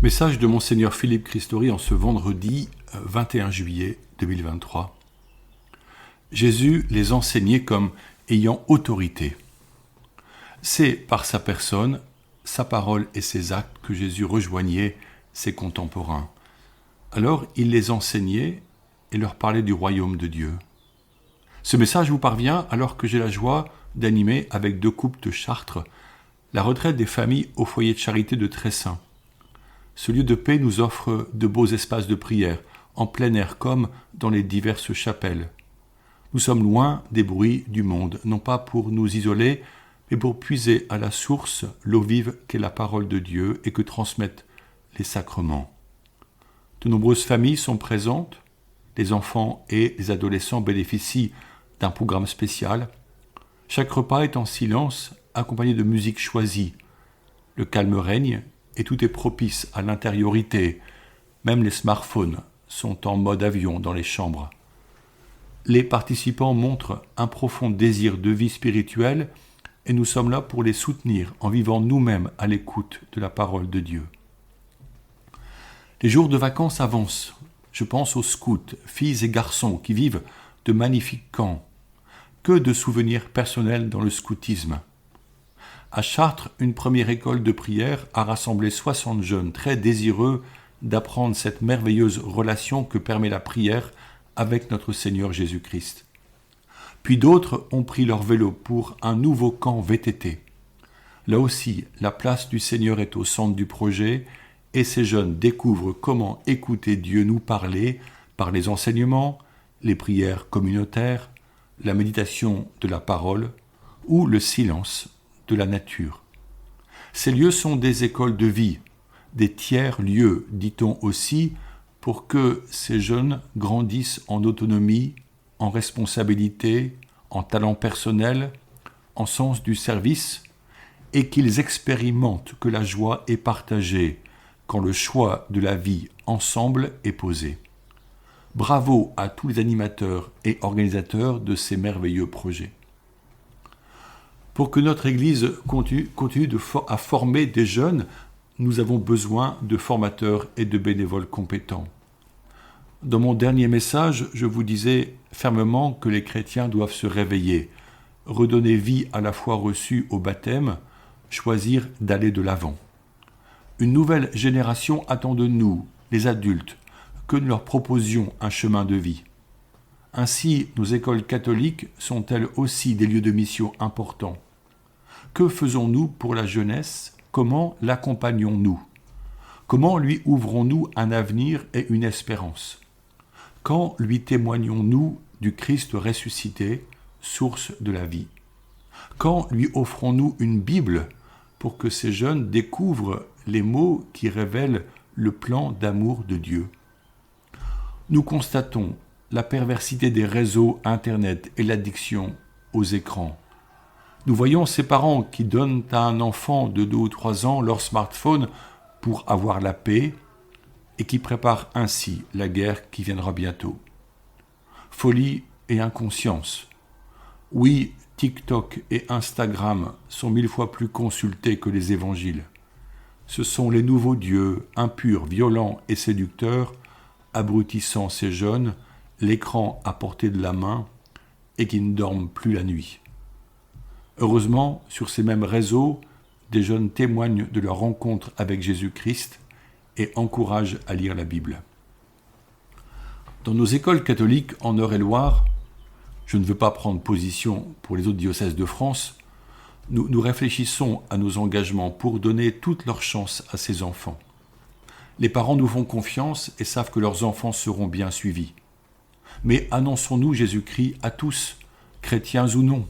Message de Monseigneur Philippe Christori en ce vendredi 21 juillet 2023. Jésus les enseignait comme ayant autorité. C'est par sa personne, sa parole et ses actes que Jésus rejoignait ses contemporains. Alors il les enseignait et leur parlait du royaume de Dieu. Ce message vous parvient alors que j'ai la joie d'animer avec 2 couples de Chartres la retraite des familles au foyer de charité de Tressin. Ce lieu de paix nous offre de beaux espaces de prière, en plein air comme dans les diverses chapelles. Nous sommes loin des bruits du monde, non pas pour nous isoler, mais pour puiser à la source l'eau vive qu'est la parole de Dieu et que transmettent les sacrements. De nombreuses familles sont présentes, les enfants et les adolescents bénéficient d'un programme spécial. Chaque repas est en silence, accompagné de musique choisie. Le calme règne et tout est propice à l'intériorité. Même les smartphones sont en mode avion dans les chambres. Les participants montrent un profond désir de vie spirituelle et nous sommes là pour les soutenir en vivant nous-mêmes à l'écoute de la parole de Dieu. Les jours de vacances avancent. Je pense aux scouts, filles et garçons qui vivent de magnifiques camps. Que de souvenirs personnels dans le scoutisme. À Chartres, une première école de prière a rassemblé 60 jeunes très désireux d'apprendre cette merveilleuse relation que permet la prière avec notre Seigneur Jésus-Christ. Puis d'autres ont pris leur vélo pour un nouveau camp VTT. Là aussi, la place du Seigneur est au centre du projet et ces jeunes découvrent comment écouter Dieu nous parler par les enseignements, les prières communautaires, la méditation de la parole ou le silence de la nature. Ces lieux sont des écoles de vie, des tiers-lieux, dit-on aussi, pour que ces jeunes grandissent en autonomie, en responsabilité, en talent personnel, en sens du service, et qu'ils expérimentent que la joie est partagée quand le choix de la vie ensemble est posé. Bravo à tous les animateurs et organisateurs de ces merveilleux projets. Pour que notre Église continue à former des jeunes, nous avons besoin de formateurs et de bénévoles compétents. Dans mon dernier message, je vous disais fermement que les chrétiens doivent se réveiller, redonner vie à la foi reçue au baptême, choisir d'aller de l'avant. Une nouvelle génération attend de nous, les adultes, que nous leur proposions un chemin de vie. Ainsi, nos écoles catholiques sont-elles aussi des lieux de mission importants. Que faisons-nous pour la jeunesse ? Comment l'accompagnons-nous ? Comment lui ouvrons-nous un avenir et une espérance ? Quand lui témoignons-nous du Christ ressuscité, source de la vie ? Quand lui offrons-nous une Bible pour que ces jeunes découvrent les mots qui révèlent le plan d'amour de Dieu ? Nous constatons la perversité des réseaux Internet et l'addiction aux écrans. Nous voyons ces parents qui donnent à un enfant de 2 ou 3 ans leur smartphone pour avoir la paix et qui préparent ainsi la guerre qui viendra bientôt. Folie et inconscience. Oui, TikTok et Instagram sont 1000 fois plus consultés que les évangiles. Ce sont les nouveaux dieux, impurs, violents et séducteurs, abrutissant ces jeunes, l'écran à portée de la main et qui ne dorment plus la nuit. Heureusement, sur ces mêmes réseaux, des jeunes témoignent de leur rencontre avec Jésus-Christ et encouragent à lire la Bible. Dans nos écoles catholiques en Eure-et-Loire, je ne veux pas prendre position pour les autres diocèses de France, nous réfléchissons à nos engagements pour donner toute leur chance à ces enfants. Les parents nous font confiance et savent que leurs enfants seront bien suivis. Mais annonçons-nous Jésus-Christ à tous, chrétiens ou non.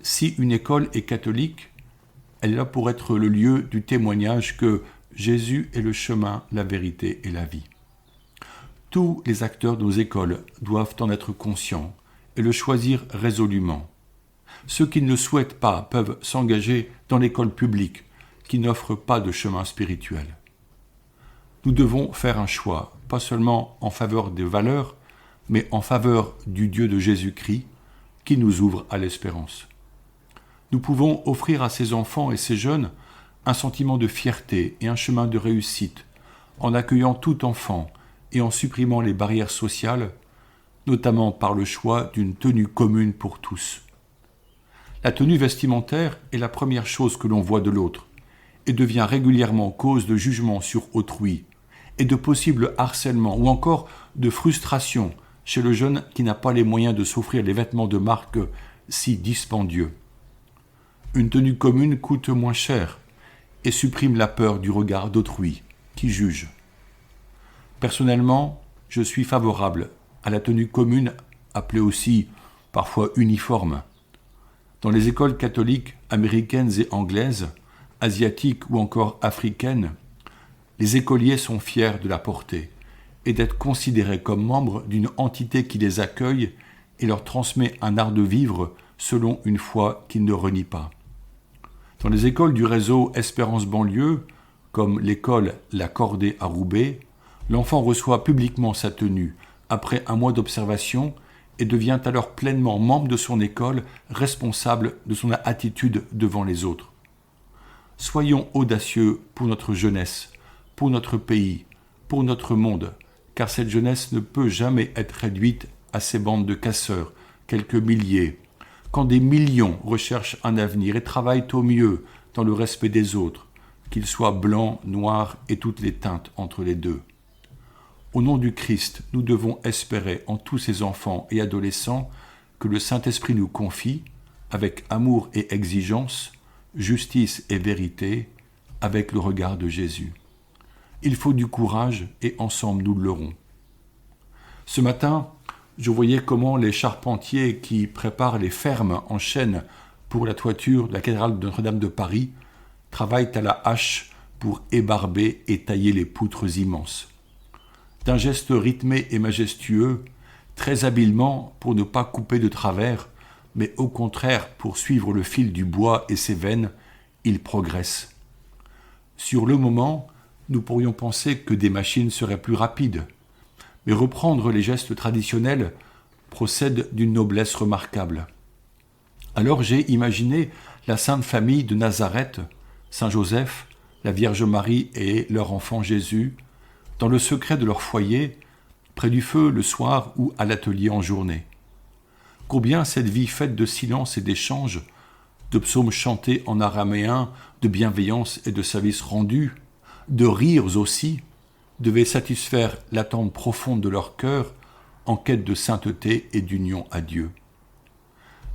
Si une école est catholique, elle est là pour être le lieu du témoignage que Jésus est le chemin, la vérité et la vie. Tous les acteurs de nos écoles doivent en être conscients et le choisir résolument. Ceux qui ne le souhaitent pas peuvent s'engager dans l'école publique qui n'offre pas de chemin spirituel. Nous devons faire un choix, pas seulement en faveur des valeurs, mais en faveur du Dieu de Jésus-Christ qui nous ouvre à l'espérance. Nous pouvons offrir à ces enfants et ces jeunes un sentiment de fierté et un chemin de réussite, en accueillant tout enfant et en supprimant les barrières sociales, notamment par le choix d'une tenue commune pour tous. La tenue vestimentaire est la première chose que l'on voit de l'autre et devient régulièrement cause de jugement sur autrui et de possibles harcèlements ou encore de frustration chez le jeune qui n'a pas les moyens de s'offrir les vêtements de marque si dispendieux. Une tenue commune coûte moins cher et supprime la peur du regard d'autrui qui juge. Personnellement, je suis favorable à la tenue commune, appelée aussi parfois uniforme. Dans les écoles catholiques américaines et anglaises, asiatiques ou encore africaines, les écoliers sont fiers de la porter et d'être considérés comme membres d'une entité qui les accueille et leur transmet un art de vivre selon une foi qu'ils ne renient pas. Dans les écoles du réseau Espérance Banlieue, comme l'école La Cordée à Roubaix, l'enfant reçoit publiquement sa tenue après un mois d'observation et devient alors pleinement membre de son école, responsable de son attitude devant les autres. Soyons audacieux pour notre jeunesse, pour notre pays, pour notre monde, car cette jeunesse ne peut jamais être réduite à ces bandes de casseurs, quelques milliers, quand des millions recherchent un avenir et travaillent au mieux dans le respect des autres, qu'ils soient blancs, noirs et toutes les teintes entre les deux. Au nom du Christ, nous devons espérer en tous ces enfants et adolescents que le Saint-Esprit nous confie, avec amour et exigence, justice et vérité, avec le regard de Jésus. Il faut du courage et ensemble nous l'aurons. Ce matin, je voyais comment les charpentiers qui préparent les fermes en chêne pour la toiture de la cathédrale de Notre-Dame de Paris travaillent à la hache pour ébarber et tailler les poutres immenses. D'un geste rythmé et majestueux, très habilement pour ne pas couper de travers, mais au contraire pour suivre le fil du bois et ses veines, ils progressent. Sur le moment, nous pourrions penser que des machines seraient plus rapides, mais reprendre les gestes traditionnels procède d'une noblesse remarquable. Alors j'ai imaginé la Sainte Famille de Nazareth, Saint Joseph, la Vierge Marie et leur enfant Jésus, dans le secret de leur foyer, près du feu le soir ou à l'atelier en journée. Combien cette vie faite de silence et d'échange, de psaumes chantés en araméen, de bienveillance et de service rendu, de rires aussi, devait satisfaire l'attente profonde de leur cœur en quête de sainteté et d'union à Dieu.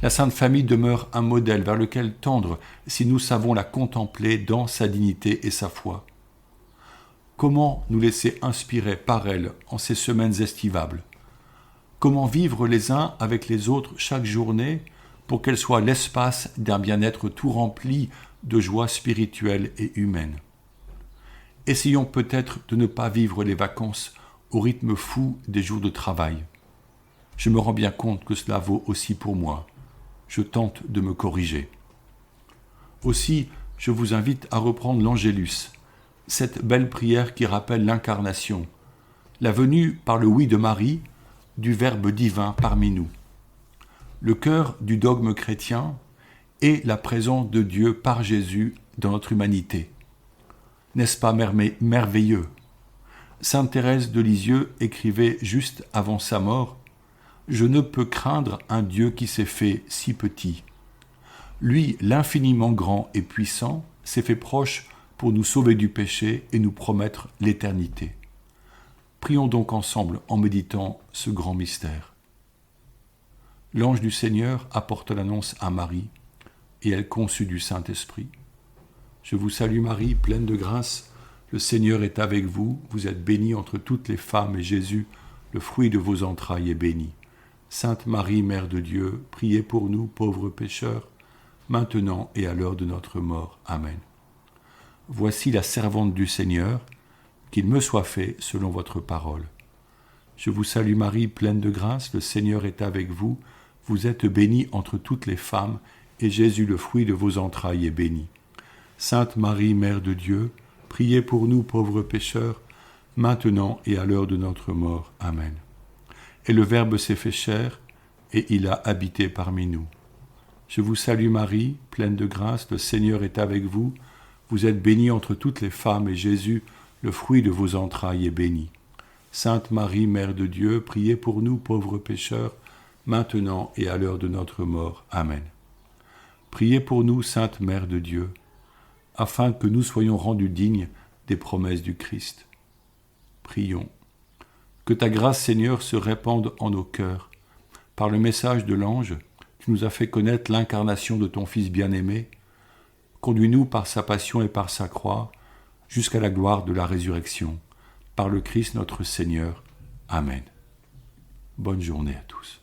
La Sainte Famille demeure un modèle vers lequel tendre si nous savons la contempler dans sa dignité et sa foi. Comment nous laisser inspirer par elle en ces semaines estivables? Comment vivre les uns avec les autres chaque journée pour qu'elle soit l'espace d'un bien-être tout rempli de joie spirituelle et humaine? Essayons peut-être de ne pas vivre les vacances au rythme fou des jours de travail. Je me rends bien compte que cela vaut aussi pour moi. Je tente de me corriger. Aussi, je vous invite à reprendre l'Angélus, cette belle prière qui rappelle l'incarnation, la venue par le oui de Marie du Verbe divin parmi nous. Le cœur du dogme chrétien est la présence de Dieu par Jésus dans notre humanité. N'est-ce pas merveilleux? Sainte Thérèse de Lisieux écrivait juste avant sa mort « Je ne peux craindre un Dieu qui s'est fait si petit. Lui, l'infiniment grand et puissant, s'est fait proche pour nous sauver du péché et nous promettre l'éternité. » Prions donc ensemble en méditant ce grand mystère. L'ange du Seigneur apporte l'annonce à Marie, et elle conçut du Saint-Esprit. Je vous salue Marie, pleine de grâce, le Seigneur est avec vous, vous êtes bénie entre toutes les femmes, et Jésus, le fruit de vos entrailles, est béni. Sainte Marie, Mère de Dieu, priez pour nous, pauvres pécheurs, maintenant et à l'heure de notre mort. Amen. Voici la servante du Seigneur, qu'il me soit fait selon votre parole. Je vous salue Marie, pleine de grâce, le Seigneur est avec vous, vous êtes bénie entre toutes les femmes, et Jésus, le fruit de vos entrailles, est béni. Sainte Marie, Mère de Dieu, priez pour nous pauvres pécheurs, maintenant et à l'heure de notre mort. Amen. Et le Verbe s'est fait chair, et il a habité parmi nous. Je vous salue Marie, pleine de grâce, le Seigneur est avec vous, Vous êtes bénie entre toutes les femmes, et Jésus, le fruit de vos entrailles, est béni. Sainte Marie, Mère de Dieu, priez pour nous pauvres pécheurs, maintenant et à l'heure de notre mort. Amen. Priez pour nous, Sainte Mère de Dieu, afin que nous soyons rendus dignes des promesses du Christ. Prions. Que ta grâce, Seigneur, se répande en nos cœurs. Par le message de l'ange, tu nous as fait connaître l'incarnation de ton Fils bien-aimé. Conduis-nous par sa passion et par sa croix, jusqu'à la gloire de la résurrection. Par le Christ notre Seigneur. Amen. Bonne journée à tous.